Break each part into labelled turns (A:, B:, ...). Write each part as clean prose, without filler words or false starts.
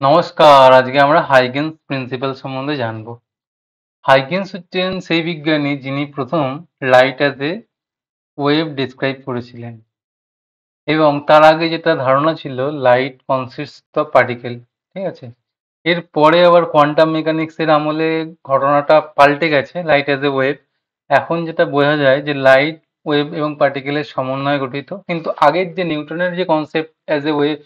A: নমস্কার, আজকে আমরা হাইগেনস প্রিন্সিপাল সম্বন্ধে জানব। হাইগেনস হচ্ছেন সেই বিজ্ঞানী যিনি প্রথম light as a wave describe করেছিলেন এবং তার আগে যেটা ধারণা ছিল লাইট কনসিস্টস অফ পার্টিকেল, ঠিক আছে। এরপরে আবার কোয়ান্টাম মেকানিক্সের আমলে ঘটনাটা পাল্টে গেছে, লাইট অ্যাজ এ ওয়েভ। এখন যেটা বোঝা যায় যে লাইট ওয়েভ এবং পার্টিকেলের সমন্বয়ে গঠিত, কিন্তু আগের যে নিউটনের যে concept as a wave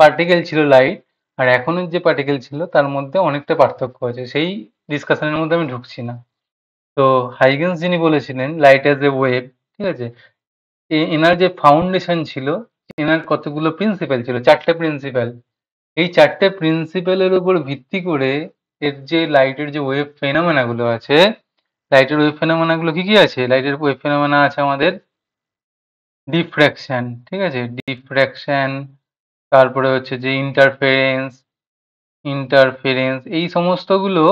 A: particle ছিল লাইট, আর এখনের যে পার্টিকেল ছিল তার মধ্যে অনেকটা পার্থক্য আছে, সেই ডিসকাশনের মধ্যে আমি ঢুকছি না। তো হাইগেন্স যিনি বলেছিলেন লাইট অ্যাজ এ ওয়েভ, ঠিক আছে, এনার যে ফাউন্ডেশন ছিল, এনার কতগুলো প্রিন্সিপাল ছিল, চারটে প্রিন্সিপাল। এই চারটে প্রিন্সিপালের উপর ভিত্তি করে এর যে লাইটের যে ওয়েভ ফেনোমেনা গুলো আছে, লাইটের ওয়েভ ফেনোমেনা গুলো কি কি আছে? লাইটের ওয়েভ ফেনোমেনা আছে আমাদের ডিফ্র্যাকশন, ঠিক আছে, ডিফ্র্যাকশন, তারপরে হচ্ছে যে ইন্টারফেরেন্স, ইন্টারফেরেন্স এই সমস্তগুলো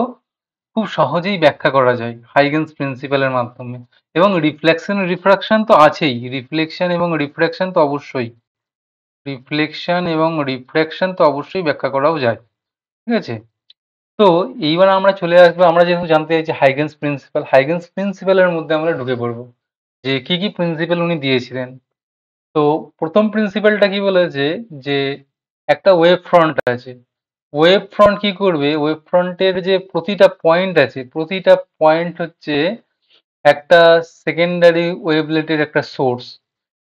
A: খুব সহজেই ব্যাখ্যা করা যায় হাইগেন্স প্রিন্সিপালের মাধ্যমে। এবং রিফ্লেকশন রিফ্রাকশন তো আছেই, রিফ্লেকশন এবং রিফ্র্যাকশন তো অবশ্যই, রিফ্লেকশন এবং রিফ্র্যাকশন তো অবশ্যই ব্যাখ্যা করাও যায়, ঠিক আছে। তো এইবার আমরা চলে আসবো, আমরা যেহেতু জানতে চাইছি হাইগেন্স প্রিন্সিপাল, হাইগেন্স প্রিন্সিপালের মধ্যে আমরা ঢুকে পড়বো যে কি কি প্রিন্সিপাল উনি দিয়েছিলেন। তো প্রথম প্রিন্সিপালটা কি বলেছে যে একটা ওয়েভ ফ্রন্ট আছে, ওয়েভ ফ্রন্ট কি করবে, ওয়েভ ফ্রন্টের যে প্রতিটা পয়েন্ট আছে, প্রতিটা পয়েন্ট হচ্ছে একটা সেকেন্ডারি ওয়েভলেটের একটা সোর্স।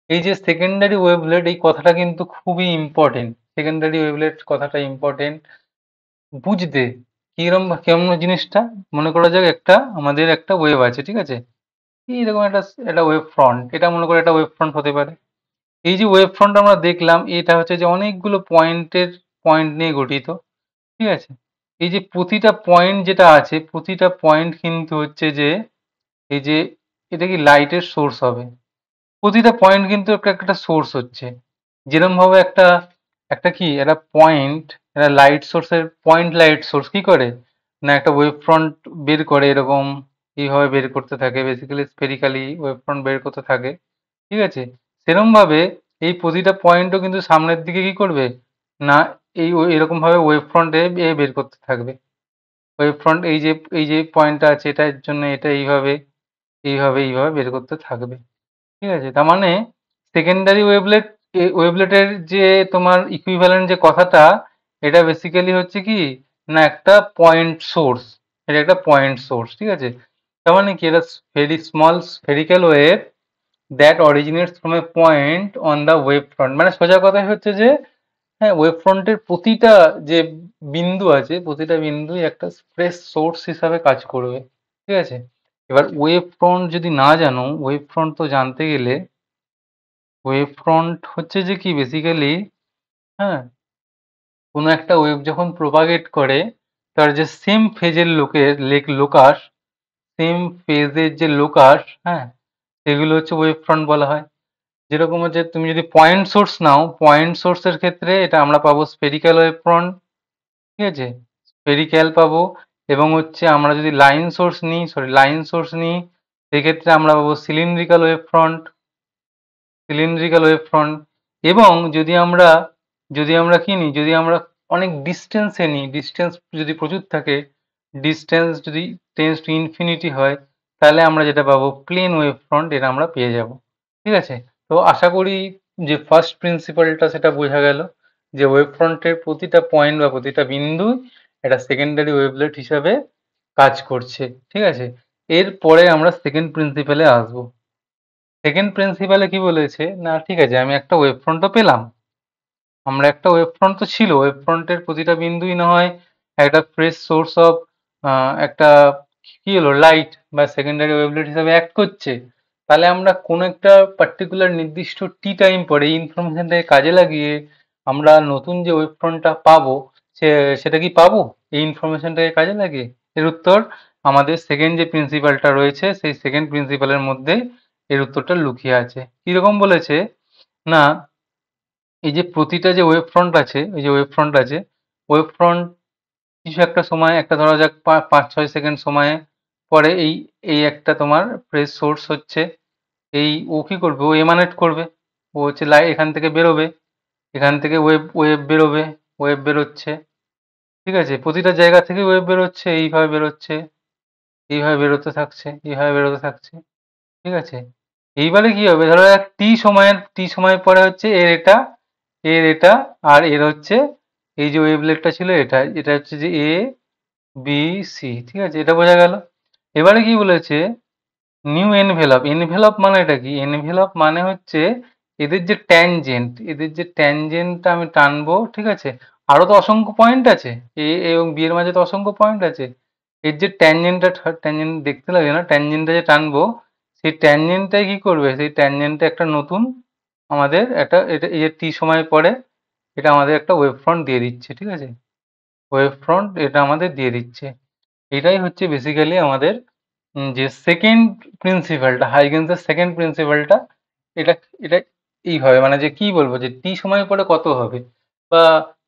A: এই যে সেকেন্ডারি ওয়েভলেট, এই কথাটা কিন্তু খুবই ইম্পর্টেন্ট, সেকেন্ডারি ওয়েভলেট কথাটা ইম্পর্টেন্ট বুঝতে। কিরম কেমন জিনিসটা, মনে করা যাক একটা আমাদের একটা ওয়েভ আছে, ঠিক আছে, এইরকম একটা একটা ওয়েভ ফ্রন্ট, এটা মনে করে একটা ওয়েভ ফ্রন্ট হতে পারে। এই যে ওয়েভ ফ্রন্ট আমরা দেখলাম, এটা হচ্ছে যে অনেকগুলো পয়েন্ট নিয়ে গঠিত, ঠিক আছে। এই যে প্রতিটা পয়েন্ট যেটা আছে, প্রতিটা পয়েন্ট কিন্তু হচ্ছে যে এই যে এটা কি লাইটের সোর্স হবে, প্রতিটা পয়েন্ট কিন্তু একটা একটা সোর্স হচ্ছে। যেরকম ভাবে একটা একটা কি একটা পয়েন্ট, একটা লাইট সোর্সের পয়েন্ট লাইট সোর্স কি করে না একটা ওয়েভ ফ্রন্ট বের করে, এরকম এইভাবে বের করতে থাকে, বেসিক্যালি স্ফেরিক্যালি ওয়েভ ফ্রন্ট বের করতে থাকে, ঠিক আছে। সেরকম ভাবে এই প্রতিটা পয়েন্টও কিন্তু সামনের দিকে কি করবে না এরকম ভাবে ওয়েভ ফ্রন্টে বের করতে থাকবে। ওয়েভ ফ্রন্ট এই যে পয়েন্টটা আছে, এটার জন্য এটা এইভাবে বের করতে থাকবে, ঠিক আছে। তার মানে সেকেন্ডারি ওয়েভলেটের যে তোমার ইকুইভ্যালেন্ট যে কথাটা, এটা বেসিক্যালি হচ্ছে কি না একটা পয়েন্ট সোর্স, এটা একটা পয়েন্ট সোর্স, ঠিক আছে। তার মানে কি এটা very small spherical wave that originates from a point on the wave front, মানে সোজা কথাই হচ্ছে যে হ্যাঁ, ওয়েভ ফ্রন্টের প্রতিটা যে বিন্দু আছে, প্রতিটা বিন্দুই একটা স্পেস সোর্স হিসাবে কাজ করবে, ঠিক আছে। এবার ওয়েভ ফ্রন্ট যদি না জানো, ওয়েভ ফ্রন্ট তো জানতে গেলে, ওয়েভ ফ্রন্ট হচ্ছে যে কি বেসিক্যালি, হ্যাঁ, কোনো একটা ওয়েভ যখন প্রোপাগেট করে, তার যে সেম ফেজের লোকাস, সেম ফেজের যে লোকাস, হ্যাঁ, সেগুলো হচ্ছে ওয়েভ ফ্রন্ট বলা হয়। যেরকম হচ্ছে তুমি যদি পয়েন্ট সোর্স নাও, পয়েন্ট সোর্সের ক্ষেত্রে এটা আমরা পাবো স্ফেরিক্যাল ওয়েভ ফ্রন্ট, ঠিক আছে, স্ফেরিক্যাল পাবো। এবং হচ্ছে আমরা যদি লাইন সোর্স নিই, সেক্ষেত্রে আমরা পাবো cylindrical wave front, cylindrical wave front. এবং যদি আমরা কি নিই, যদি আমরা অনেক ডিস্টেন্সে নিই, ডিস্টেন্স যদি প্রচুর থাকে, ডিস্টেন্স যদি টেন্স টু ইনফিনিটি হয়, তাহলে আমরা যেটা পাবো প্লেন ওয়েভ ফ্রন্ট, এটা আমরা পেয়ে যাব, ঠিক আছে। তো আশা করি যে ফার্স্ট প্রিন্সিপালটা সেটা বোঝা গেল, যে ওয়েভ ফ্রন্টের প্রতিটা পয়েন্ট বা প্রতিটা বিন্দু একটা সেকেন্ডারি ওয়েভলেট হিসাবে কাজ করছে, ঠিক আছে। এরপরে আমরা সেকেন্ড প্রিন্সিপালে আসবো। সেকেন্ড প্রিন্সিপালে কি বলেছে না, ঠিক আছে, আমি একটা ওয়েভ ফ্রন্ট তো পেলাম, আমরা একটা ওয়েভ ফ্রন্ট তো ছিল, ওয়েভ ফ্রন্টের প্রতিটা বিন্দুই না হয় একটা ফ্রেশ সোর্স অফ একটা কি হলো লাইট বা সেকেন্ডারি ওয়েভলেট হিসাবে অ্যাক্ট করছে। তাহলে আমরা কোনো একটা পার্টিকুলার নির্দিষ্ট টি টাইম পরে এই ইনফরমেশনটাকে কাজে লাগিয়ে আমরা নতুন যে ওয়েভ ফ্রন্টটা পাবো, সেটা কি পাবো এই ইনফরমেশনটাকে কাজে লাগিয়ে? এর উত্তর আমাদের সেকেন্ড যে প্রিন্সিপালটা রয়েছে, সেই সেকেন্ড প্রিন্সিপালের মধ্যে এর উত্তরটা লুকিয়ে আছে। কিরকম বলেছে না, এই যে প্রতিটা যে ওয়েভ ফ্রন্ট আছে, এই যে ওয়েভ ফ্রন্ট আছে, ওয়েভ ফ্রন্ট কিছু একটা সময়, একটা ধরা যাক 5-6 সেকেন্ড সময়ে পরে এই এই একটা তোমার প্রেস সোর্স হচ্ছে, এই ও কি করবে, ও এমানেট করবে, ও হচ্ছে এখান থেকে বেরোবে, এখান থেকে ওয়েভ ওয়েভ বেরোবে, ওয়েভ বেরোচ্ছে, ঠিক আছে? প্রতিটা জায়গা থেকে ওয়েভ বেরোচ্ছে, এইভাবে বেরোচ্ছে, এইভাবে বেরোতে থাকছে, এইভাবে বেরোতে থাকছে। ঠিক আছে? এইবারে কি হবে? ধরো এক টি সময় পরে হচ্ছে এর এটা আর এর হচ্ছে এই যে ওয়েভলেটটা ছিল এটা হচ্ছে যে এ বি সি। ঠিক আছে? এটা বোঝা গেল। এবারে কি বলেছে নিউ এনভেলপ। এনভেলপ মানেটা কি? এনভেলপ মানে হচ্ছে এদের যে ট্যানজেন্টটা আমি টানবো, ঠিক আছে? আরো তো অসংখ্য পয়েন্ট আছে, এ এবং বি এর মাঝে তো অসংখ্য পয়েন্ট আছে। এর যে ট্যানজেন্ট দেখতে লাগে না, ট্যানজেন্টটা যে টানবো, সেই ট্যানজেন্টটাই কি করবে, সেই ট্যানজেন্টটা একটা নতুন আমাদের একটা এটা এই যে টি সময় পরে এটা আমাদের একটা ওয়েভ ফ্রন্ট দিয়ে দিচ্ছে। ঠিক আছে? ওয়েভ ফ্রন্ট এটা আমাদের দিয়ে দিচ্ছে। এটাই হচ্ছে বেসিক্যালি আমাদের যে সেকেন্ড প্রিন্সিপালটা, হাইগেন্সের সেকেন্ড প্রিন্সিপালটা। এটা এটা এইভাবে মানে যে কি বলবো যে টি সময় পরে কত হবে, বা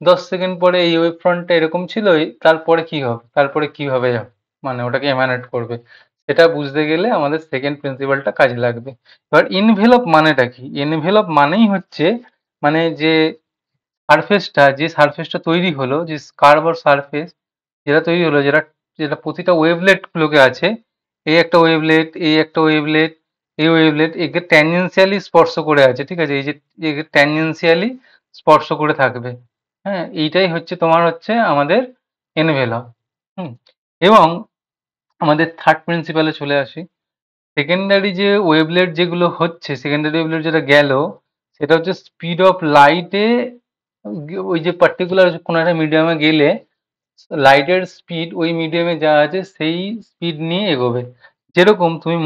A: 10 সেকেন্ড পরে এই ওয়েভ ফ্রন্টটা এরকম ছিল, তারপরে কি হবে, তারপরে কিভাবে যাবে, মানে ওটাকে এমানেট করবে, সেটা বুঝতে গেলে আমাদের সেকেন্ড প্রিন্সিপালটা কাজে লাগবে। এবার ইনভেলপ মানেটা কি? ইনভেলপ মানেই হচ্ছে মানে যে সারফেসটা তৈরি হলো, যে কার্ভ আর সারফেস যেটা তৈরি হলো, যেটা যেটা প্রতিটা ওয়েভলেট গুলোকে আছে, এই একটা ওয়েভলেট, এই একটা ওয়েভলেট, এই ওয়েভলেট একে ট্যানজেনশিয়ালি স্পর্শ করে আছে। ঠিক আছে? এই যে একে ট্যানজেনশিয়ালি স্পর্শ করে থাকবে। হ্যাঁ, এইটাই হচ্ছে তোমার হচ্ছে আমাদের এনভেলপ। হুম। এবং আমাদের থার্ড প্রিন্সিপালে চলে আসি। সেকেন্ডারি যে ওয়েভলেট যেগুলো হচ্ছে, সেকেন্ডারি ওয়েভলেট যেটা গেল, সেটা হচ্ছে স্পিড অফ লাইটে, ওই যে পার্টিকুলার কোনো একটা মিডিয়ামে গেলে লাইটের স্পিড ওই মিডিয়ামে যা আছে সেই স্পিড নিয়ে এগোবে। যেরকম তুমি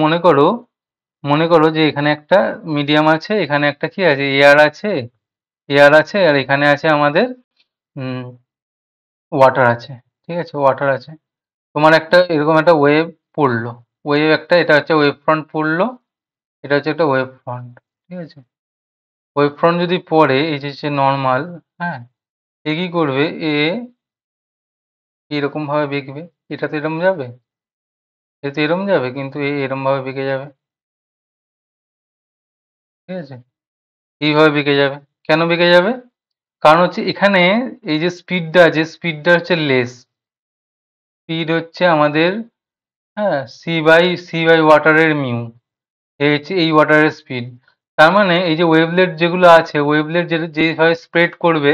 A: মনে করো যে এখানে একটা মিডিয়াম আছে, এখানে একটা কি আছে, এয়ার আছে আর এখানে আছে আমাদের ওয়াটার আছে। ঠিক আছে? ওয়াটার আছে। তোমার একটা এরকম একটা ওয়েভ পড়লো, এটা হচ্ছে ওয়েভ ফ্রন্ট পড়লো, এটা হচ্ছে একটা ওয়েভ ফ্রন্ট। ঠিক আছে? ওয়েভ ফ্রন্ট যদি পড়ে, এই যে নর্মাল, হ্যাঁ, এ কি করবে, এরকম ভাবে বেঁকবে, এটা তো এরম যাবে, এ তো এরম যাবে, কিন্তু এরম ভাবে বেঁকে যাবে। ঠিক আছে? এইভাবে বেঁকে যাবে। কেন বেঁকে যাবে? কারণ হচ্ছে এখানে এই যে স্পিডটা আছে, স্পিডটা হচ্ছে লেস, স্পিড হচ্ছে আমাদের, হ্যাঁ, সি বাই ওয়াটারের মিউ, এই হচ্ছে এই ওয়াটারের স্পিড। তার মানে এই যে ওয়েভলেট যেগুলো আছে, ওয়েভলেট যেভাবে স্প্রেড করবে,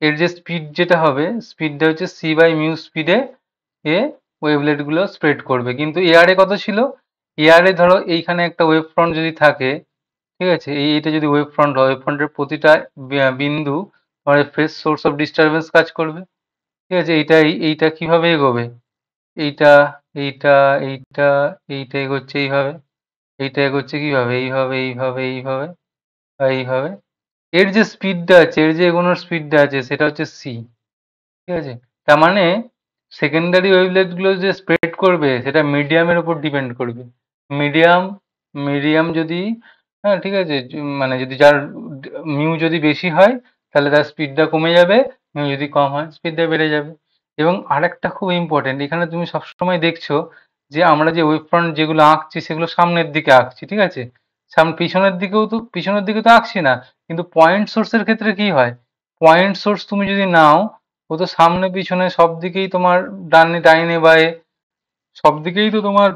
A: এর যে স্পিড যেটা হবে, স্পিডটা হচ্ছে সি বাই মিউ স্পিডে এ ওয়েভলেট গুলো স্প্রেড করবে। কিন্তু এয়ারে কত ছিল? এয়ারে ধরো এইখানে একটা ওয়েভ ফ্রন্ট যদি থাকে, ঠিক আছে, এইটা যদি ওয়েভ ফ্রন্ট হয়, ওয়েভ ফ্রন্টের প্রতিটা বিন্দু তোমার ফ্রেশ সোর্স অফ ডিস্টারবেন্স কাজ করবে। ঠিক আছে? এইটা কিভাবে এগোবে, এইটা এইটা এইটা এইটা এগোচ্ছে এইভাবে, এইটা এগোচ্ছে কিভাবে, এইভাবে আর এইভাবে। এর যে স্পিডটা আছে, এর যে এগোনোর স্পিডটা আছে, সেটা হচ্ছে সি। ঠিক আছে? তার মানে সেকেন্ডারি ওয়েভলেট গুলো যে স্প্রেড করবে সেটা মিডিয়ামের উপর ডিপেন্ড করবে। মিডিয়াম মিডিয়াম যদি, হ্যাঁ, ঠিক আছে, মানে যদি যার মিউ যদি বেশি হয় তাহলে তার স্পিডটা কমে যাবে, মিউ যদি কম হয় স্পিডটা বেড়ে যাবে। এবং আরেকটা খুব ইম্পর্টেন্ট, এখানে তুমি সবসময় দেখছো যে আমরা যে ওয়েভ ফ্রন্ট যেগুলো আঁকছি সেগুলো সামনের দিকে আঁকছি। ঠিক আছে? পিছনের দিকে তো আঁকছি না। কিন্তু পয়েন্ট সোর্সের ক্ষেত্রে কি হয়, পয়েন্ট সোর্স তুমি যদি নাও, ও তো সামনে পিছনে সব দিকেই তোমার, ডাইনে বাঁয়ে সব দিকেই তো তোমার,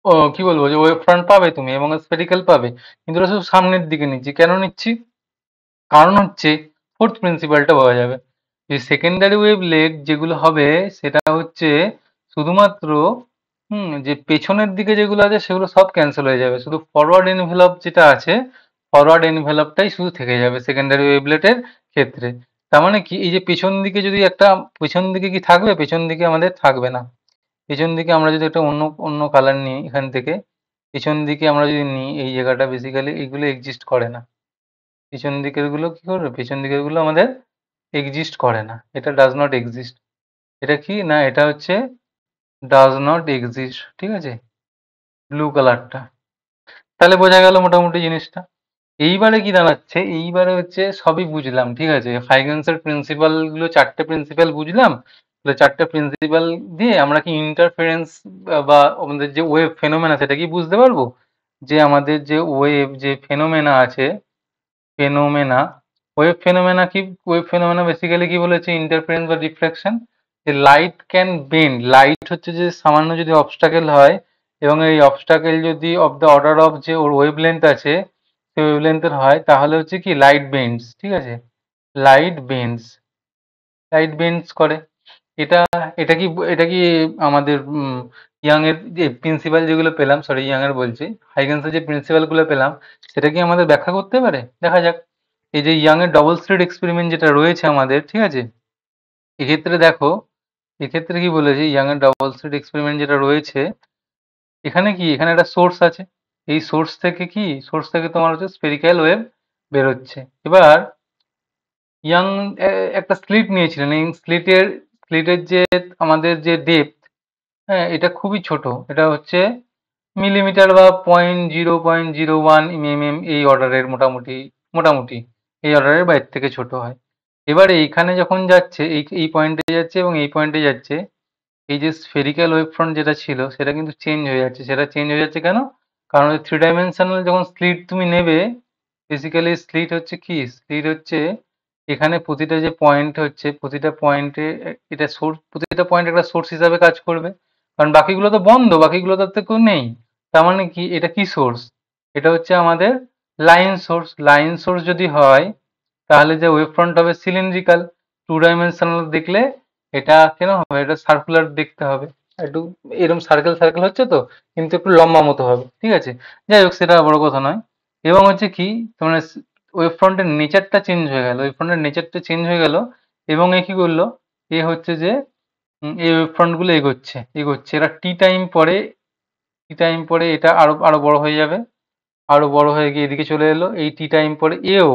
A: ও কি বলবো, যে ওয়েভ ফ্রন্ট পাবে তুমি এবং স্ফেরিক্যাল পাবে। কিন্তু ওটা শুধু সামনের দিকে নিচ্ছি, কেন নিচ্ছি? কারণ হচ্ছে ফোর্থ প্রিন্সিপালটা পাওয়া যাবে, যে সেকেন্ডারি ওয়েভলেট যেগুলো হবে সেটা হচ্ছে শুধুমাত্র, যে পেছনের দিকে যেগুলো আছে সেগুলো সব ক্যান্সেল হয়ে যাবে, শুধু ফরওয়ার্ড এনভেলপ যেটা আছে, ফরওয়ার্ড এনভেলপটাই শুধু থেকে যাবে সেকেন্ডারি ওয়েভলেটের ক্ষেত্রে। তার মানে কি, এই যে পেছন দিকে যদি একটা, পেছন দিকে কি থাকবে, পেছন দিকে আমাদের থাকবে না। পেছন দিকে আমরা যদি একটা অন্য অন্য কালার নিই এখান থেকে, পেছন দিকে আমরা যদি নিই এই জায়গাটা, বেসিক্যালি এইগুলো এক্সিস্ট করে না। পিছন দিকের গুলো কি করবে, পিছন দিকের গুলো আমাদের এক্সিস্ট করে না, এটা ডাজ নট এক্সিস্ট। এটা কি না, এটা হচ্ছে ডাজ নট এক্সিস্ট। ঠিক আছে? ব্লু কালারটা। তাহলে বোঝা গেল মোটামুটি জিনিসটা। এইবারে কি দাঁড়াচ্ছে, এইবারে হচ্ছে সবই বুঝলাম, ঠিক আছে, হাইগেন্সের প্রিন্সিপাল গুলো, চারটে প্রিন্সিপাল বুঝলাম। তাহলে চারটে প্রিন্সিপাল দিয়ে আমরা কি ইন্টারফারেন্স বা আমাদের যে ওয়েভ ফেনোমেনা সেটা কি বুঝতে পারবো, যে আমাদের যে ওয়েভ যে ফেনোমেনা আছে, ফেনোমেনা ওয়েভ ফেনোমেনা কি? ওয়েভ ফেনোমেনা বেসিক্যালি কি বলেছে? ইন্টারফারেন্স বা ডিফ্রাকশন। যে লাইট ক্যান বেন্ড, লাইট হচ্ছে যে সামান্য যদি অবস্টাকেল হয় এবং এই অবস্টাকেল যদি অফ দ্য অর্ডার অফ যে ওর ওয়েভ লেন্থ আছে সেই ওয়েভ লেন্থের হয়, তাহলে হচ্ছে কি লাইট বেন্ডস, ঠিক আছে? লাইট বেন্ডস, লাইট বেন্ডস করে। এটা এটা কি এটা কি আমাদের ইয়াং এর যে প্রিন্সিপাল যেগুলো পেলাম, সরি ইয়াং এর বলছি, হাইগেন্সের যে প্রিন্সিপাল গুলো পেলাম, সেটা কি আমাদের ব্যাখ্যা করতে পারে? দেখা যাক। এই যে ইয়াং এর ডবল স্লিট এক্সপেরিমেন্ট যেটা রয়েছে আমাদের, ঠিক আছে, এক্ষেত্রে দেখো, এক্ষেত্রে কি বলেছে, ইয়াং এর ডবল স্লিট এক্সপেরিমেন্ট যেটা রয়েছে, এখানে কি, এখানে একটা সোর্স আছে, এই সোর্স থেকে কি, সোর্স থেকে তোমার হচ্ছে স্ফেরিক্যাল ওয়েভ বেরোচ্ছে। এবার ইয়াং একটা স্লিট নিয়েছিলেন, এই স্লিটের যে আমাদের যে ডেপথ, হ্যাঁ, এটা খুবই ছোট, এটা হচ্ছে মিলিমিটার বা 0.01 mm এই অর্ডারের, মোটামুটি মোটামুটি এই অর্ডারের বাইরে থেকে ছোট হয়। এবারে এইখানে যখন যাচ্ছে, এই পয়েন্টে যাচ্ছে এবং এই পয়েন্টে যাচ্ছে, এই যে স্ফেরিক্যাল ওয়েভ ফ্রন্ট যেটা ছিল সেটা কিন্তু চেঞ্জ হয়ে যাচ্ছে। সেটা চেঞ্জ হয়ে যাচ্ছে কেন? কারণ ওই 3 ডাইমেনশনাল যখন স্লিট তুমি নেবে, বেসিক্যালি স্লিট হচ্ছে কি, স্লিট হচ্ছে এখানে প্রতিটা যে পয়েন্ট হচ্ছে, প্রতিটা পয়েন্টে এটা সোর্স, প্রতিটা পয়েন্ট একটা সোর্স হিসাবে কাজ করবে, কারণ বাকিগুলো তো বন্ধ, বাকিগুলো তো কেউ নেই। তার মানে কি, এটা কি সোর্স? এটা হচ্ছে আমাদের লাইন সোর্স। লাইন সোর্স যদি হয়, তাহলে যে ওয়েভ ফ্রন্ট হবে সিলিন্ড্রিক্যাল। 2 ডাইমেনশনাল দেখলে এটা কেন হবে, এটা সার্কুলার দেখতে হবে, একটু এরকম সার্কেল সার্কেল হচ্ছে তো, কিন্তু একটু লম্বা মতো হবে, ঠিক আছে? যাই হোক, সেটা বড় কথা নয়। এবং হচ্ছে কি, তোমার ওয়েভ ফ্রন্টের নেচারটা চেঞ্জ হয়ে গেল, ওয়েভ ফ্রন্টের নেচারটা চেঞ্জ হয়ে গেল, এবং এ কি করলো, এ হচ্ছে যে এই ওয়েভ ফ্রন্ট গুলো এগোচ্ছে এগোচ্ছে, এরা টি টাইম পরে এটা আরো আরো বড় হয়ে যাবে, আরো বড় হয়ে গিয়ে এদিকে চলে এলো, এই টি টাইম পরে এও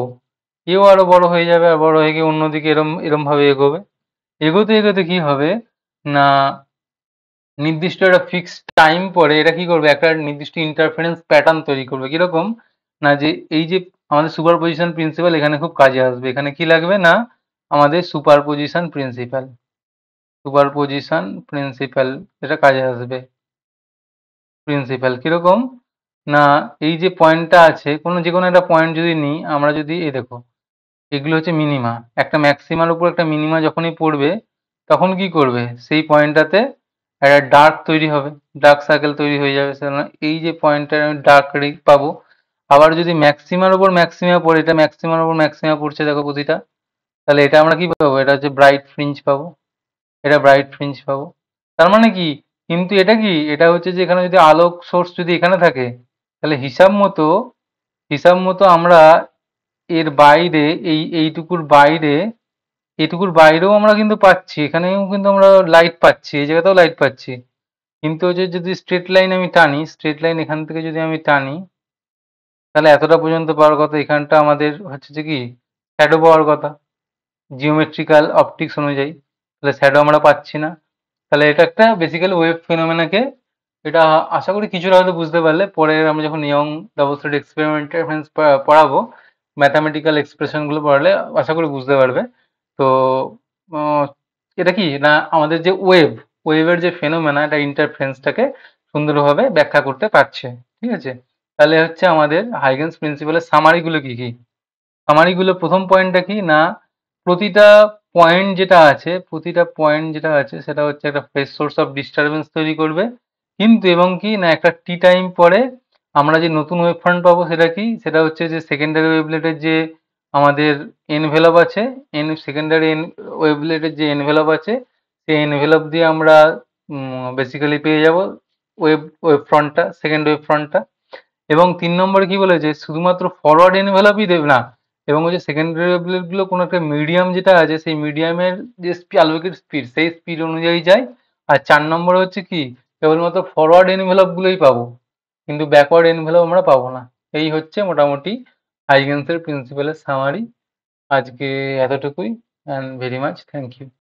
A: এও আরো বড় হয়ে যাবে, আর বড় হয়ে গিয়ে অন্যদিকে এরম এরম ভাবে এগোবে। এগোতে এগোতে কি হবে না, নির্দিষ্ট একটা ফিক্সড টাইম পরে এটা কি করবে, একটা নির্দিষ্ট ইন্টারফারেন্স প্যাটার্ন তৈরি করবে। কিরকম না, যে এই যে আমাদের সুপারপজিশন প্রিন্সিপাল এখানে খুব কাজে আসবে। এখানে কি লাগবে না, আমাদের সুপারপজিশন প্রিন্সিপাল, সুপারপজিশন প্রিন্সিপাল এটা কাজে আসবে। প্রিন্সিপাল কিরকম না, এই যে পয়েন্টটা আছে, কোনো যে কোনো একটা পয়েন্ট যদি নিই আমরা, যদি এই দেখো, এগুলো হচ্ছে মিনিমা, একটা ম্যাক্সিমার উপর একটা মিনিমা যখনই পড়বে, তখন কি করবে, সেই পয়েন্টটাতে একটা ডার্ক তৈরি হবে, ডার্ক সার্কেল তৈরি হয়ে যাবে। সেজন্য এই যে পয়েন্টটা আমি ডার্ক রেড পাবো। আবার যদি ম্যাক্সিমার উপর ম্যাক্সিমা পড়ে, এটা ম্যাক্সিমার উপর ম্যাক্সিমা পড়ছে দেখো প্রতিটা, তাহলে এটা আমরা কি পাবো, এটা হচ্ছে ব্রাইট ফ্রিঞ্জ পাবো, এটা ব্রাইট ফ্রিঞ্জ পাবো। তার মানে কি, কিন্তু এটা কি, এটা হচ্ছে যে এখানে যদি আলোক সোর্স যদি এখানে থাকে, তাহলে হিসাব মতো আমরা এর বাইরে, এইটুকুর বাইরে, এটুকুর বাইরেও আমরা কিন্তু পাচ্ছি, এখানেও কিন্তু আমরা লাইট পাচ্ছি, এই জায়গাতেও লাইট পাচ্ছি। কিন্তু ওই যে যদি স্ট্রেট লাইন আমি টানি, স্ট্রেট লাইন এখান থেকে যদি আমি টানি, তাহলে এতটা পর্যন্ত পাওয়ার কথা, এখানটা আমাদের হচ্ছে যে কি শ্যাডো পাওয়ার কথা জিওমেট্রিক্যাল অপটিক্স অনুযায়ী, তাহলে শ্যাডো আমরা পাচ্ছি না। তাহলে এটা একটা বেসিক্যালি ওয়েভ ফেনোমেনাকে, এটা আশা করি কিছুটা হয়তো বুঝতে পারলে। পরে আমরা যখন ইয়ং ডবল স্লিট এক্সপেরিমেন্টাল পড়াবো, ম্যাথামেটিক্যাল এক্সপ্রেশন গুলো পড়ালে আশা করি বুঝতে পারবে। তো এটা কি না, আমাদের যে ওয়েভের যে ফেনোমেনা, এটা ইন্টারফারেন্সটাকে সুন্দরভাবে ব্যাখ্যা করতে পারছে, ঠিক আছে? তাহলে হচ্ছে আমাদের হাইগেন্স প্রিন্সিপালের সামারিগুলো কি কি? সামারিগুলো, প্রথম পয়েন্টটা কি না, প্রতিটা প্রতিটা পয়েন্ট যেটা আছে সেটা হচ্ছে একটা ফ্রেশ সোর্স অফ ডিস্টারবেন্স তৈরি করবে। কিন্তু এবং কি না, একটা টি টাইম পরে আমরা যে নতুন ওয়েভ ফ্রন্ট পাবো, সেটা কি, সেটা হচ্ছে যে সেকেন্ডারি ওয়েভলেটের যে আমাদের এনভেলপ আছে, সেকেন্ডারি ওয়েভলেটের যে এনভেলপ আছে, সেই এনভেলপ দিয়ে আমরা বেসিক্যালি পেয়ে যাব ওয়েভ ফ্রন্টটা, সেকেন্ড ওয়েভ ফ্রন্টটা। এবং 3 নম্বরে কি বলেছে, শুধুমাত্র ফরওয়ার্ড এনভেলপই দেবে না, এবং ওই যে সেকেন্ডারি ওয়েভলেট গুলো কোনো একটা মিডিয়াম যেটা আছে, সেই মিডিয়ামের যে আলোকের স্পিড, সেই স্পিড অনুযায়ী যায়। আর 4 নম্বরে হচ্ছে কি, কেবলমাত্র ফরওয়ার্ড এনভেলপ গুলোই পাবো, কিন্তু ব্যাকওয়ার্ড এনভেলপ আমরা পাবো না। এই হচ্ছে মোটামুটি হাইগেন্সের প্রিন্সিপালের সামারি। আজকে এতটুকুই, and very much thank you.